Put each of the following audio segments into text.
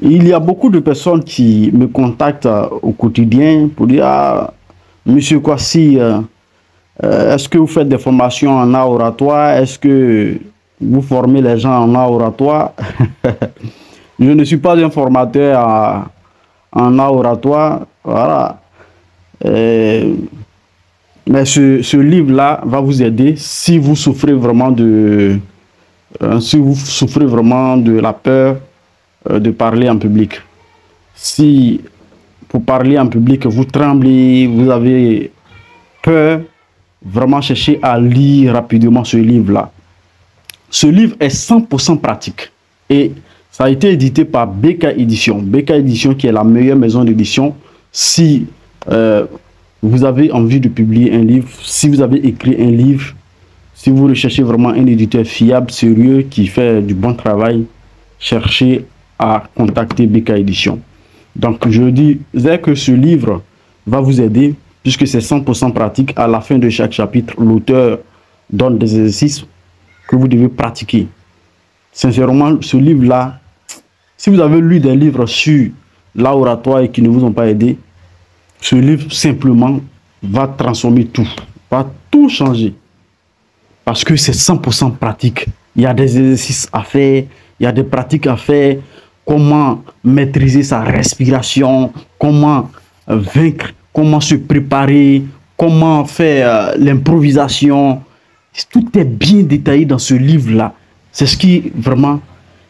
Il y a beaucoup de personnes qui me contactent au quotidien pour dire, ah, Monsieur Kwasi, est-ce que vous faites des formations en art oratoire? Est-ce que vous formez les gens en art oratoire? Je ne suis pas un formateur en art oratoire. Voilà. Mais ce livre-là va vous aider si vous souffrez vraiment de la peur de parler en public. Si pour parler en public, vous tremblez, vous avez peur, vraiment cherchez à lire rapidement ce livre-là. Ce livre est 100% pratique et ça a été édité par BK Édition. BK Édition qui est la meilleure maison d'édition. Si vous avez envie de publier un livre, si vous avez écrit un livre, si vous recherchez vraiment un éditeur fiable, sérieux, qui fait du bon travail, cherchez à contacter BK Édition. Donc je disais que ce livre va vous aider puisque c'est 100% pratique. À la fin de chaque chapitre, l'auteur donne des exercices que vous devez pratiquer. Sincèrement, ce livre-là, si vous avez lu des livres sur l'oratoire et qui ne vous ont pas aidé, ce livre simplement va transformer tout, va tout changer. Parce que c'est 100% pratique. Il y a des exercices à faire, il y a des pratiques à faire, comment maîtriser sa respiration, comment vaincre, comment se préparer, comment faire l'improvisation. Tout est bien détaillé dans ce livre-là. C'est ce qui vraiment...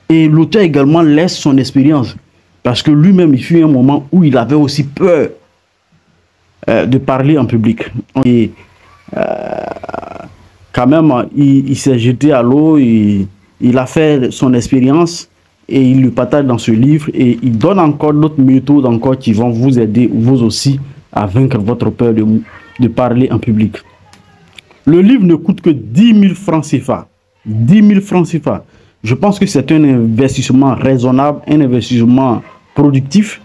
Et l'auteur également laisse son expérience. Parce que lui-même, il fut un moment où il avait aussi peur de parler en public. Et quand même, il s'est jeté à l'eau, il a fait son expérience et il le partage dans ce livre. Et il donne encore d'autres méthodes encore qui vont vous aider, vous aussi, à vaincre votre peur de parler en public. Le livre ne coûte que 10 000 francs CFA. 10 000 francs CFA. Je pense que c'est un investissement raisonnable, un investissement productif,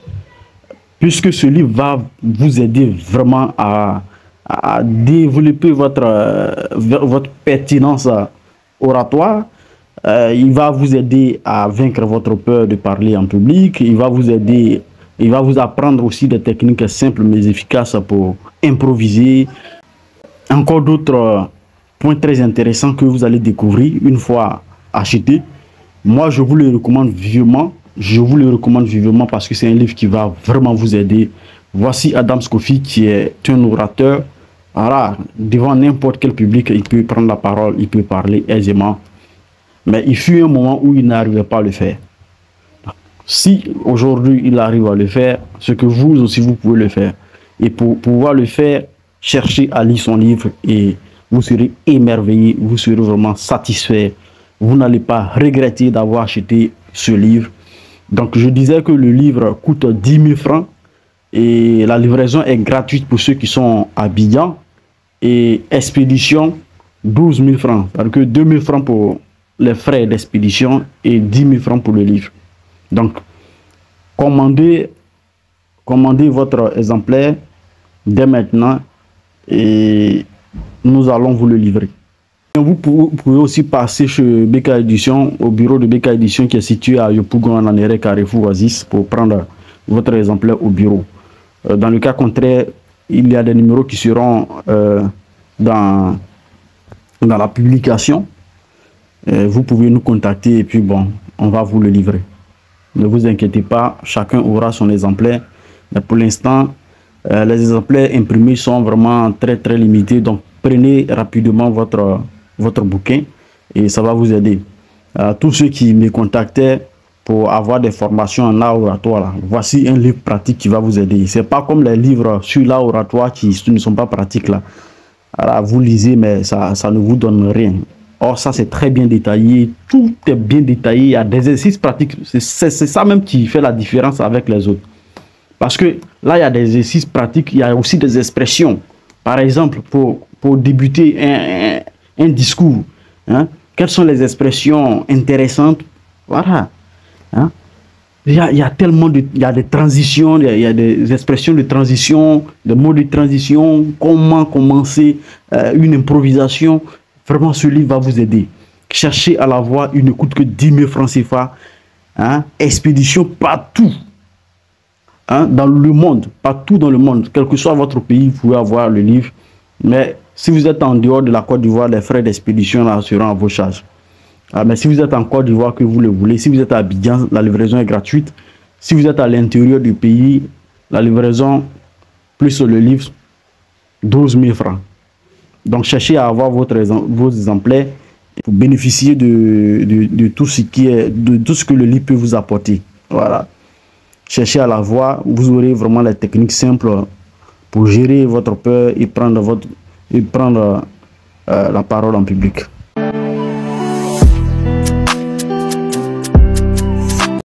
puisque ce livre va vous aider vraiment à développer votre pertinence oratoire. Il va vous aider à vaincre votre peur de parler en public. Il va vous aider, il va vous apprendre aussi des techniques simples mais efficaces pour improviser. Encore d'autres points très intéressants que vous allez découvrir une fois acheté. Moi, je vous le recommande vivement. Je vous le recommande vivement parce que c'est un livre qui va vraiment vous aider. Voici Adams Kofi qui est un orateur. Alors, devant n'importe quel public, il peut prendre la parole, il peut parler aisément. Mais il fut un moment où il n'arrivait pas à le faire. Si aujourd'hui il arrive à le faire, ce que vous aussi vous pouvez le faire. Et pour pouvoir le faire, cherchez à lire son livre et vous serez émerveillé, vous serez vraiment satisfait. Vous n'allez pas regretter d'avoir acheté ce livre. Donc je disais que le livre coûte 10 000 francs et la livraison est gratuite pour ceux qui sont à Abidjan et expédition 12 000 francs. C'est-à-dire que 2 000 francs pour les frais d'expédition et 10 000 francs pour le livre. Donc commandez votre exemplaire dès maintenant et nous allons vous le livrer. Vous pouvez aussi passer chez BK Édition, au bureau de BK Édition qui est situé à Yopougon, en Anéré, Carrefour, Oasis, pour prendre votre exemplaire au bureau. Dans le cas contraire, il y a des numéros qui seront dans la publication. Vous pouvez nous contacter et puis bon, on va vous le livrer. Ne vous inquiétez pas, chacun aura son exemplaire. Mais pour l'instant, les exemplaires imprimés sont vraiment très limités. Donc, prenez rapidement votre bouquin et ça va vous aider. Tous ceux qui me contactaient pour avoir des formations en art oratoire, là, voici un livre pratique qui va vous aider. C'est pas comme les livres sur l'art oratoire qui ne sont pas pratiques là. Alors, vous lisez, mais ça ne vous donne rien. Or, ça, c'est très bien détaillé. Tout est bien détaillé. Il y a des exercices pratiques. C'est ça même qui fait la différence avec les autres. Parce que là, il y a des exercices pratiques. Il y a aussi des expressions. Par exemple, pour débuter un discours, hein, quelles sont les expressions intéressantes? Voilà. Hein. Il y a tellement de... Il y a des transitions, il y a des expressions de transition, des mots de transition, comment commencer une improvisation. Vraiment, ce livre va vous aider. Cherchez à l'avoir, il ne coûte que 10 000 francs CFA. Hein? Expédition partout. Hein? Dans le monde, partout dans le monde, quel que soit votre pays, vous pouvez avoir le livre. Mais si vous êtes en dehors de la Côte d'Ivoire, les frais d'expédition seront à vos charges. Mais si vous êtes en Côte d'Ivoire que vous le voulez, si vous êtes à Abidjan, la livraison est gratuite. Si vous êtes à l'intérieur du pays, la livraison plus le livre, 12 000 francs. Donc cherchez à avoir vos exemplaires pour bénéficier de tout ce que le livre peut vous apporter. Voilà. Cherchez à l'avoir, vous aurez vraiment les techniques simples pour gérer votre peur et prendre la parole en public.